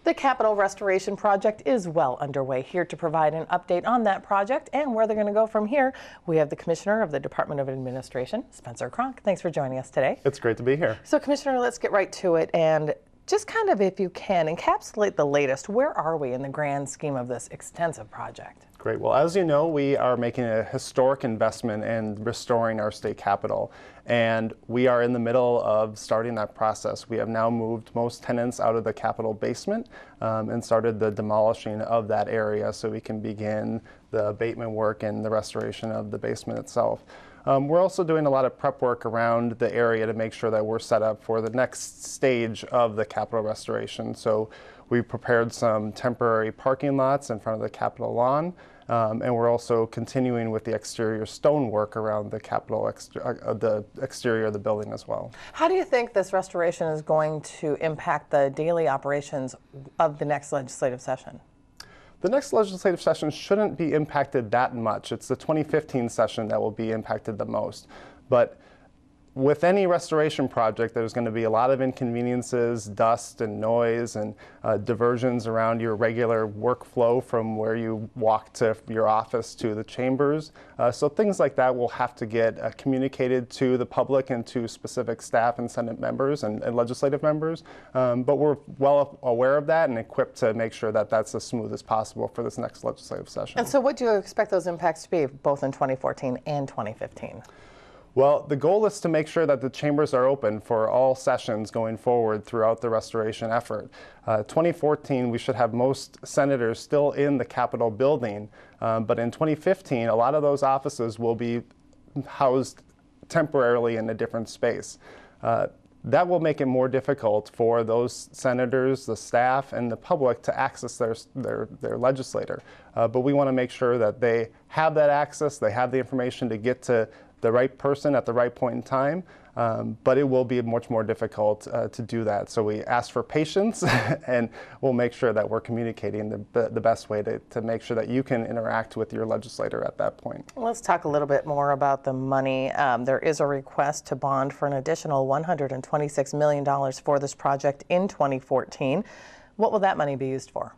The Capitol Restoration Project is well underway. Here to provide an update on that project and where they're going to go from here, we have the Commissioner of the Department of Administration, Spencer Cronk. Thanks for joining us today. It's great to be here. So, Commissioner, let's get right to it and just kind of, if you can, encapsulate the latest. Where are we in the grand scheme of this extensive project? Great. Well, as you know, we are making a historic investment in restoring our state capitol, and we are in the middle of starting that process. We have now moved most tenants out of the capitol basement and started the demolishing of that area so we can begin the abatement work and the restoration of the basement itself. We're also doing a lot of prep work around the area to make sure that we're set up for the next stage of the capitol restoration. So we prepared some temporary parking lots in front of the capitol lawn, and we're also continuing with the exterior stonework around the capitol, the exterior of the building as well. How do you think this restoration is going to impact the daily operations of the next legislative session? The next legislative session shouldn't be impacted that much. It's the 2015 session that will be impacted the most. But with any restoration project, there's going to be a lot of inconveniences, dust and noise, and diversions around your regular workflow from where you walk to your office to the chambers. So things like that will have to get communicated to the public and to specific staff and Senate members and legislative members. But we're well aware of that and equipped to make sure that that's as smooth as possible for this next legislative session. And so what do you expect those impacts to be, both in 2014 and 2015? Well, the goal is to make sure that the chambers are open for all sessions going forward throughout the restoration effort. 2014, we should have most senators still in the Capitol building, but in 2015, a lot of those offices will be housed temporarily in a different space. That will make it more difficult for those senators, the staff, and the public to access their legislator. But we want to make sure that they have that access, they have the information to get to the right person at the right point in time, but it will be much more difficult to do that. So we ask for patience, and we'll make sure that we're communicating the best way to make sure that you can interact with your legislator at that point. Let's talk a little bit more about the money. There is a request to bond for an additional $126 million for this project in 2014. What will that money be used for?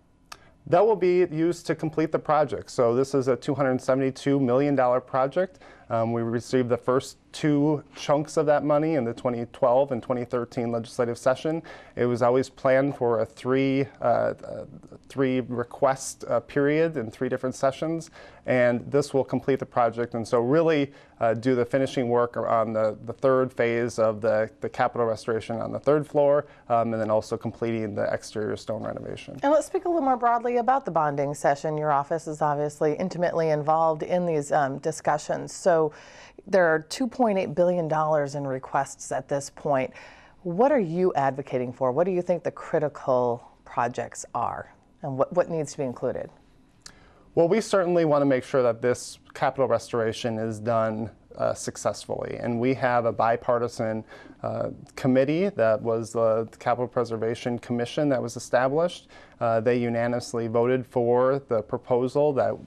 That will be used to complete the project. So this is a $272 million project. We received the first two chunks of that money in the 2012 and 2013 legislative session. It was always planned for a three request period in 3 different sessions, and this will complete the project and so really do the finishing work on the third phase of the capitol restoration on the 3rd floor, and then also completing the exterior stone renovation. And let's speak a little more broadly about the bonding session. Your office is obviously intimately involved in these discussions. So there are $2.8 billion in requests at this point. What are you advocating for? What do you think the critical projects are, and what needs to be included? Well, we certainly want to make sure that this capitol restoration is done successfully, and we have a bipartisan committee that was the Capitol Preservation Commission that was established. They unanimously voted for the proposal that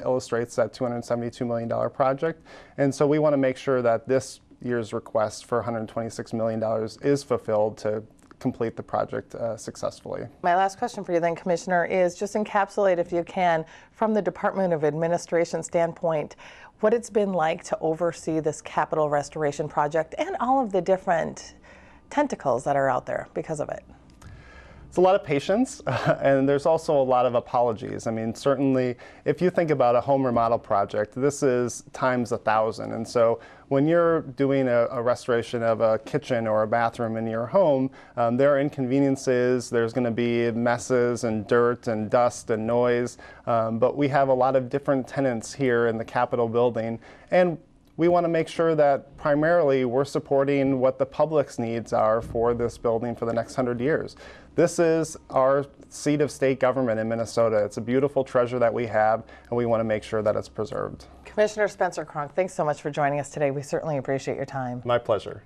illustrates that $272 million project, and so we want to make sure that this year's request for $126 million is fulfilled to complete the project successfully. My last question for you then, Commissioner, is just encapsulate, if you can, from the Department of Administration standpoint, what it's been like to oversee this capitol restoration project and all of the different tentacles that are out there because of it. It's a lot of patience, and there's also a lot of apologies. I mean, certainly, if you think about a home remodel project, this is times 1,000. And so when you're doing a restoration of a kitchen or a bathroom in your home, there are inconveniences, there's going to be messes and dirt and dust and noise, but we have a lot of different tenants here in the Capitol building, and we want to make sure that primarily we're supporting what the public's needs are for this building for the next 100 years. This is our seat of state government in Minnesota. It's a beautiful treasure that we have, and we want to make sure that it's preserved. Commissioner Spencer Cronk, thanks so much for joining us today. We certainly appreciate your time. My pleasure.